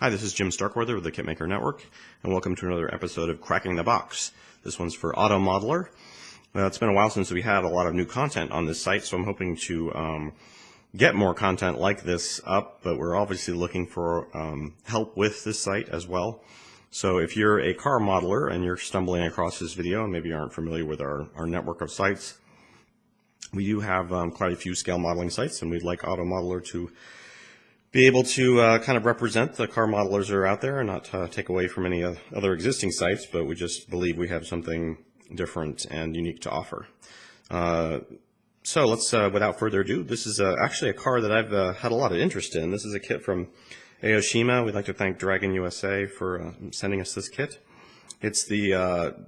Hi, this is Jim Starkweather with the Kitmaker Network, and welcome to another episode of Cracking the Box. This one's for Auto Modeler. It's been a while since we had a lot of new content on this site, so I'm hoping to get more content like this up, but we're obviously looking for help with this site as well. So if you're a car modeler and you're stumbling across this video and maybe you aren't familiar with our network of sites, we do have quite a few scale modeling sites, and we'd like Auto Modeler to be able to kind of represent the car modelers that are out there and not take away from any other existing sites, but we just believe we have something different and unique to offer. So let's, without further ado, this is actually a car that I've had a lot of interest in. This is a kit from Aoshima. We'd like to thank Dragon USA for sending us this kit. It's the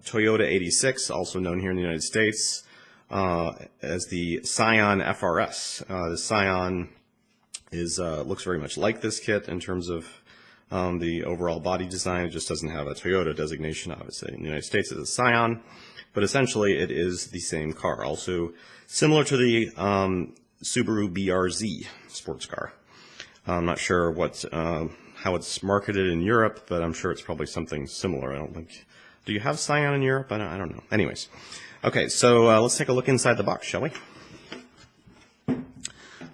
Toyota 86, also known here in the United States as the Scion FR-S. The Scion looks very much like this kit in terms of the overall body design. It just doesn't have a Toyota designation, obviously. In the United States, it's a Scion, but essentially it is the same car. Also similar to the Subaru BRZ sports car. I'm not sure how it's marketed in Europe, but I'm sure it's probably something similar. I don't think. Do you have Scion in Europe? I don't know. Anyways, okay. So let's take a look inside the box, shall we?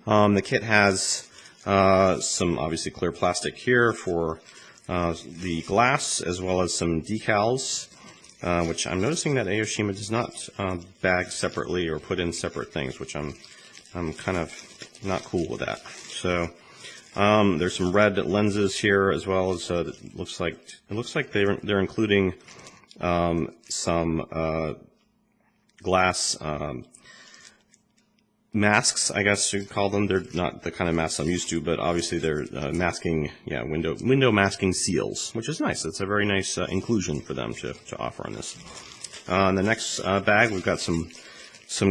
The kit has some obviously clear plastic here for the glass, as well as some decals, which I'm noticing that Aoshima does not bag separately or put in separate things, which I'm kind of not cool with that. So there's some red lenses here, as well as it looks like they're including some glass masks, I guess you could call them. They're not the kind of masks I'm used to, but obviously they're masking, window masking seals, which is nice. It's a very nice inclusion for them to offer on this. In the next bag, we've got some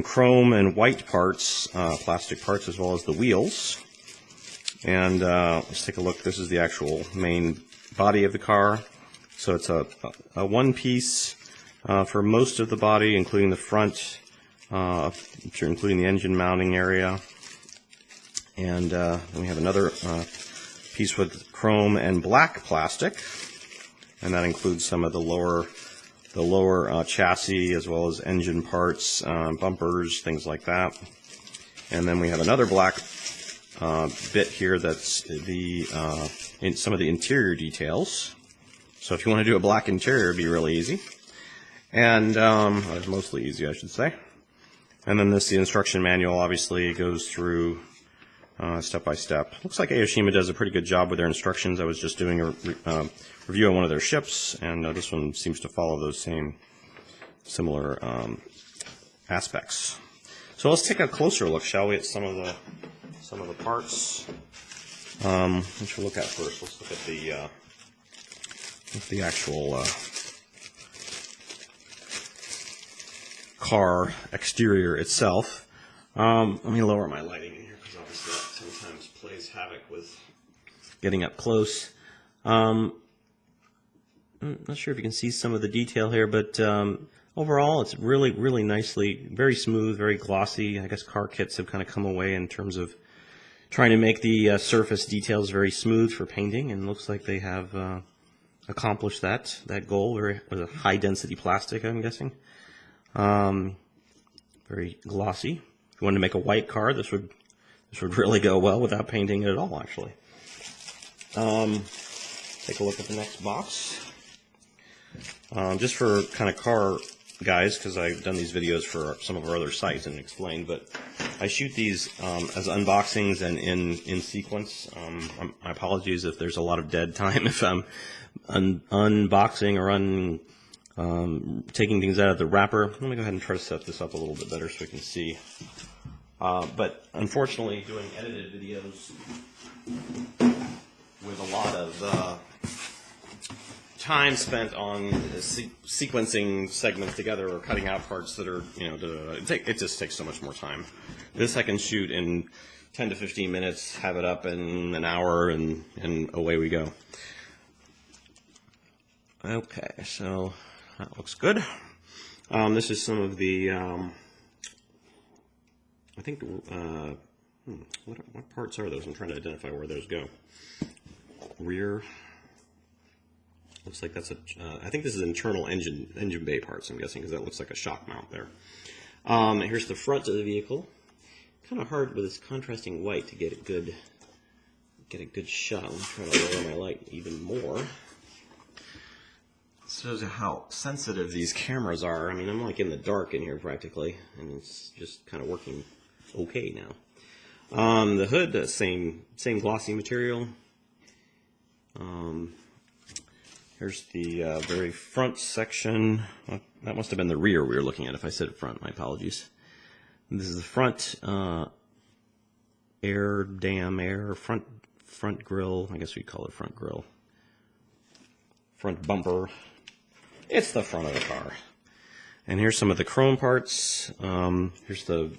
chrome and white parts, plastic parts, as well as the wheels. And let's take a look. This is the actual main body of the car. So it's a one piece for most of the body, including the front, including the engine mounting area, and then we have another piece with chrome and black plastic, and that includes some of the lower chassis, as well as engine parts, bumpers, things like that. And then we have another black bit here that's some of the interior details. So if you want to do a black interior, it'd be really easy, and mostly easy, I should say. And then the instruction manual obviously goes through step by step. Looks like Aoshima does a pretty good job with their instructions. I was just doing a review on one of their ships, and this one seems to follow those similar aspects. So let's take a closer look, shall we, at some of the parts. Which we'll look at first. Let's look at the actual car exterior itself. Let me lower my lighting in here, because obviously that sometimes plays havoc with getting up close. I'm not sure if you can see some of the detail here, but overall it's really, really nicely, very smooth, very glossy. I guess car kits have kind of come away in terms of trying to make the surface details very smooth for painting, and it looks like they have accomplished that goal with a high density plastic, I'm guessing. Very glossy. If you wanted to make a white car, this would really go well without painting it at all, actually. Take a look at the next box. Just for kind of car guys, because I've done these videos for some of our other sites and explained, but I shoot these as unboxings and in sequence. My apologies if there's a lot of dead time if I'm unboxing or taking things out of the wrapper. Let me go ahead and try to set this up a little bit better so we can see. But unfortunately, doing edited videos with a lot of time spent on sequencing segments together or cutting out parts that are, it just takes so much more time. This I can shoot in 10 to 15 minutes, have it up in an hour, and away we go. Okay, so that looks good. This is some of the, I think, what parts are those? I'm trying to identify where those go. Rear, Looks like that's a, I think this is internal engine bay parts, I'm guessing, because that looks like a shock mount there. Here's the front of the vehicle. Kind of hard with this contrasting white to get a good shot. Let me try to lower my light even more. This shows you how sensitive these cameras are. I mean, I'm like in the dark in here practically, and it's just kind of working okay now. The hood, the same glossy material. Here's the very front section. That must have been the rear we were looking at. If I said front, my apologies. This is the front front grille. I guess we'd call it front grille. Front bumper. It's the front of the car. And here's some of the chrome parts. Here's the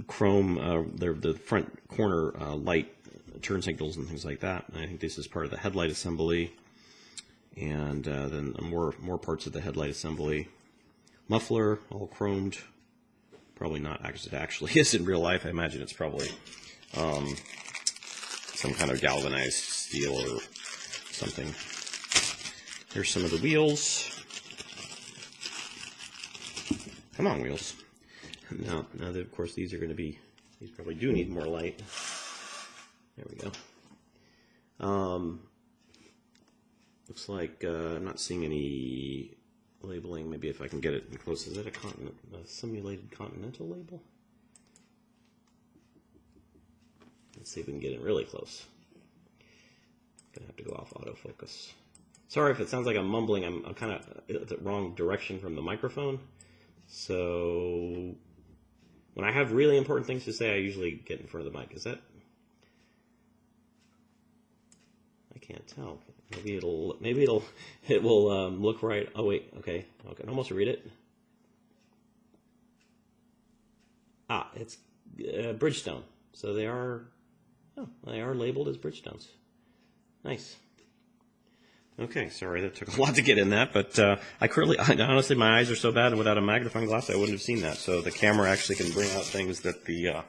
chrome, the front corner light turn signals and things like that. And I think this is part of the headlight assembly. And then more parts of the headlight assembly. Muffler, all chromed. Probably not as it actually is in real life. I imagine it's probably some kind of galvanized steel or something. Here's some of the wheels. Come on, wheels. Now that, of course, these probably do need more light. There we go. Looks like I'm not seeing any labeling. Maybe if I can get it close. Is that a simulated Continental label? Let's see if we can get it really close. Gonna have to go off autofocus. Sorry if it sounds like I'm mumbling. I'm kind of the wrong direction from the microphone. So when I have really important things to say, I usually get in front of the mic. Is that? I can't tell. Maybe it will look right. Oh wait, okay, I can almost read it. Ah, it's Bridgestone. So they are labeled as Bridgestones. Nice. Okay, sorry that took a lot to get in that, but honestly, my eyes are so bad, and without a magnifying glass, I wouldn't have seen that. So the camera actually can bring out things that at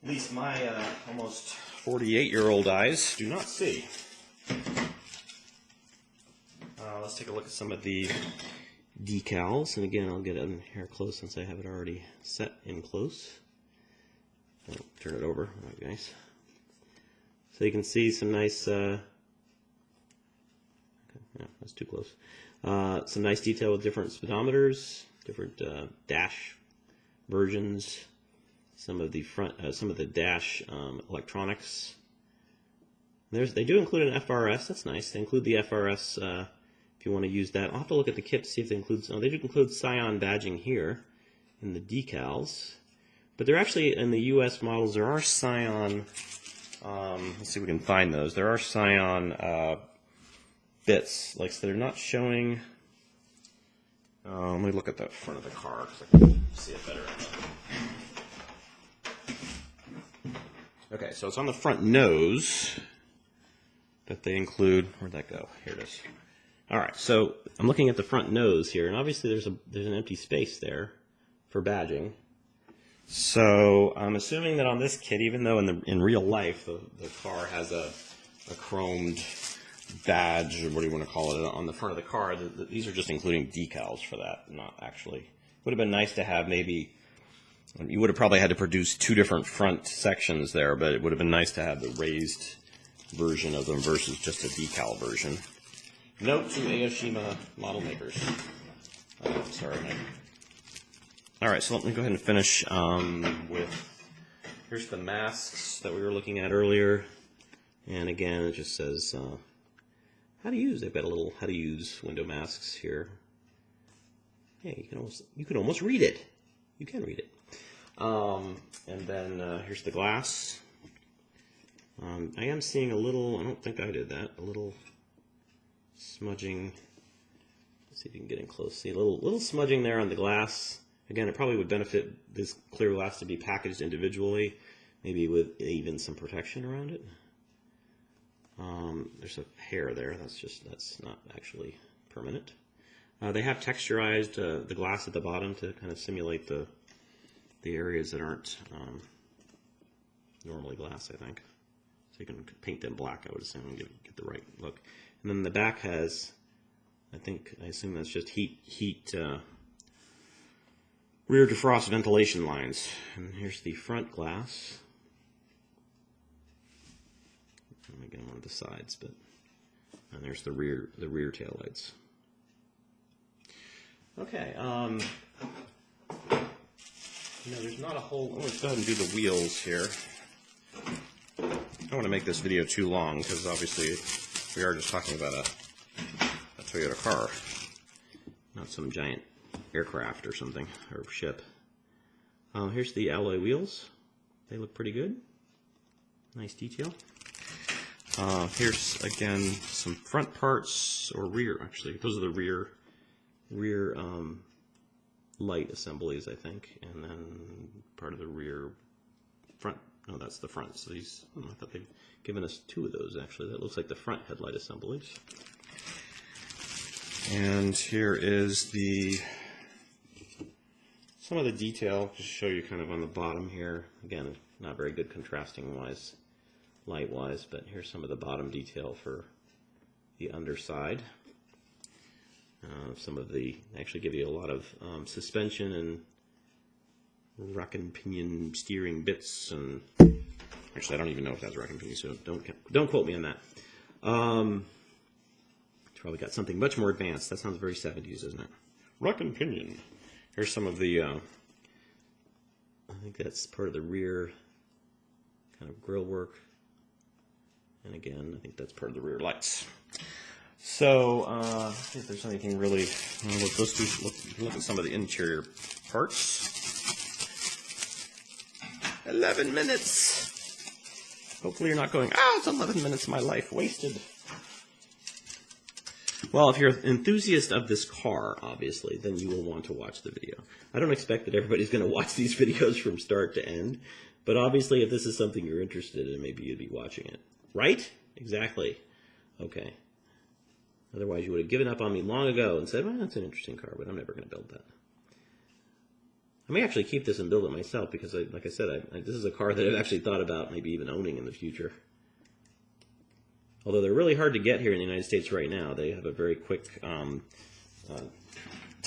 least my almost 48-year-old eyes do not see. Let's take a look at some of the decals, and again, I'll get in here close since I have it already set in close. I'll turn it over, right, guys. So you can see some nice. Yeah, that's too close. Some nice detail with different speedometers, different dash versions. Some of the dash electronics. They do include an FR-S. That's nice. They include the FR-S if you want to use that. I'll have to look at the kit to see if they include. Oh, they do include Scion badging here in the decals, but they're actually in the U.S. models. There are Scion. Let's see if we can find those. There are Scion bits. Like, so they're not showing. Let me look at the front of the car so I can see it better. Okay, so it's on the front nose that they include. Where'd that go? Here it is. All right, so I'm looking at the front nose here, and obviously there's an empty space there for badging. So I'm assuming that on this kit, even though in real life the car has a chromed badge, or what do you want to call it, on the front of the car, these are just including decals for that, not actually. Would have been nice to have maybe. You would have probably had to produce two different front sections there, but it would have been nice to have the raised version of them versus just a decal version. Note to Aoshima model makers. Sorry. All right, so let me go ahead and finish with, here's the masks that we were looking at earlier. And again, it just says how to use. They've got a little how to use window masks here. Hey, you can almost read it. You can read it. And then here's the glass. I am seeing a little, I don't think I did that, a little smudging. Let's see if you can get in close. See a little smudging there on the glass. Again, it probably would benefit this clear glass to be packaged individually, maybe with even some protection around it. There's a hair there. That's not actually permanent. They have texturized the glass at the bottom to kind of simulate the areas that aren't normally glass, I think. So you can paint them black, I would assume, and get the right look. And then the back has, I assume that's just heat rear defrost ventilation lines. And here's the front glass. Let me get them on the sides, and there's the rear tail lights. Okay, there's not a whole. Let's go ahead and do the wheels here. I don't want to make this video too long because obviously we are just talking about a Toyota car, not some giant aircraft or something, or ship. Here's the alloy wheels. They look pretty good. Nice detail. Here's again some front parts, or rear, actually. Those are the rear light assemblies, I think, and then part of the rear front. No, that's the front. So these, I thought they'd given us two of those, actually. That looks like the front headlight assemblies. And here is some of the detail, just to show you kind of on the bottom here. Again, not very good contrasting wise, light wise, but here's some of the bottom detail for the underside. Some of the, actually give you a lot of suspension and rack and pinion steering bits, and actually I don't even know if that's rack and pinion, so don't quote me on that. It's probably got something much more advanced. That sounds very 70s, doesn't it? Rack and pinion. Here's some of the, I think that's part of the rear kind of grille work, and again I think that's part of the rear lights. So, let's see if there's anything really. Let's look at some of the interior parts. 11 minutes. Hopefully you're not going, it's 11 minutes of my life wasted. Well, if you're an enthusiast of this car, obviously, then you will want to watch the video. I don't expect that everybody's going to watch these videos from start to end, but obviously if this is something you're interested in, maybe you'd be watching it. Right? Exactly. Okay. Otherwise, you would have given up on me long ago and said, well, that's an interesting car, but I'm never going to build that. I may actually keep this and build it myself because, like I said, this is a car that I've actually thought about maybe even owning in the future. Although they're really hard to get here in the United States right now. They have a very quick time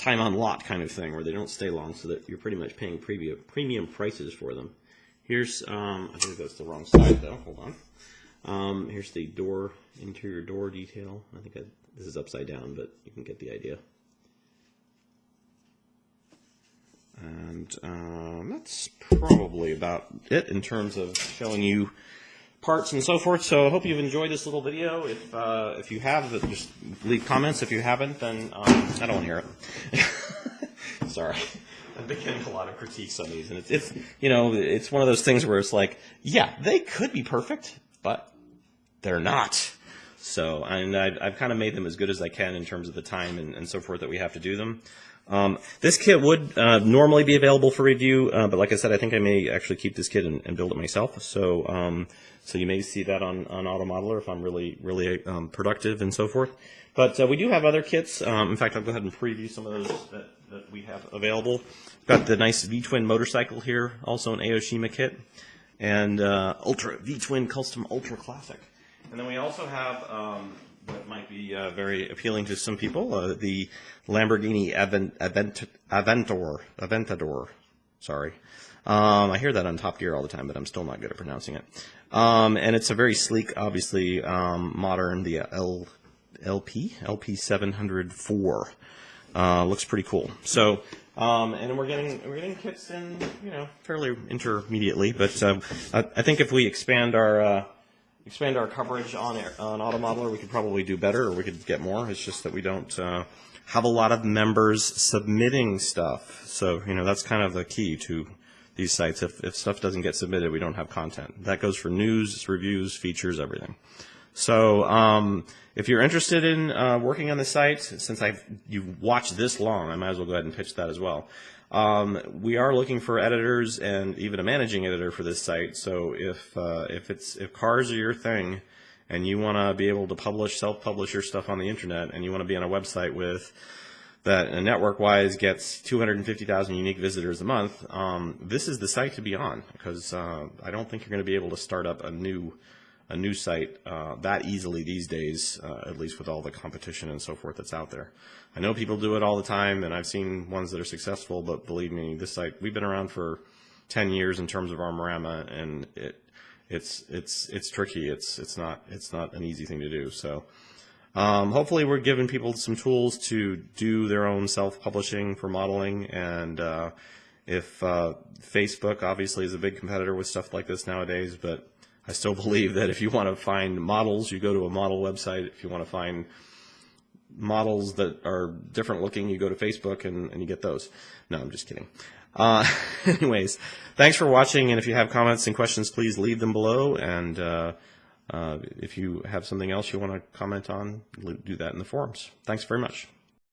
on lot kind of thing where they don't stay long, so that you're pretty much paying premium prices for them. Here's, I think that's the wrong side though, hold on. Here's the interior door detail. I think this is upside down, but you can get the idea. And that's probably about it in terms of showing you parts and so forth. So I hope you've enjoyed this little video. If you have, just leave comments. If you haven't, then I don't want to hear it. Sorry. I've been getting a lot of critiques on these, and it's one of those things where it's like, yeah, they could be perfect, but they're not. So, and I've kind of made them as good as I can in terms of the time and so forth that we have to do them. This kit would normally be available for review, but like I said, I think I may actually keep this kit and build it myself. So, so you may see that on AutoModeler if I'm really productive and so forth. But we do have other kits. In fact, I'll go ahead and preview some of those that we have available. Got the nice V-twin motorcycle here, also an Aoshima kit, and Ultra V-twin Custom Ultra Classic. And then we also have what might be very appealing to some people, the Lamborghini Aventador. Sorry. I hear that on Top Gear all the time, but I'm still not good at pronouncing it. And it's a very sleek, obviously modern, the LP 704. Looks pretty cool. So, and we're getting kits in, fairly intermediately, but I think if we expand our coverage on AutoModeler, we could probably do better, or we could get more. It's just that we don't have a lot of members submitting stuff. So, that's kind of the key to these sites. If stuff doesn't get submitted, we don't have content. That goes for news, reviews, features, everything. So, if you're interested in working on the site, since you've watched this long, I might as well go ahead and pitch that as well. We are looking for editors and even a managing editor for this site. So if cars are your thing and you want to be able to self-publish your stuff on the internet, and you want to be on a website with that network-wise gets 250,000 unique visitors a month, this is the site to be on, because I don't think you're going to be able to start up a new a new site that easily these days, at least with all the competition and so forth that's out there. I know people do it all the time, and I've seen ones that are successful, but believe me, this site, we've been around for 10 years in terms of Armorama, and it's tricky. It's not an easy thing to do. So hopefully we're giving people some tools to do their own self-publishing for modeling, and if Facebook obviously is a big competitor with stuff like this nowadays, but I still believe that if you want to find models, you go to a model website. If you want to find models that are different looking, you go to Facebook and you get those. No, I'm just kidding. Anyways, thanks for watching, and if you have comments and questions, please leave them below, and if you have something else you want to comment on, do that in the forums. Thanks very much.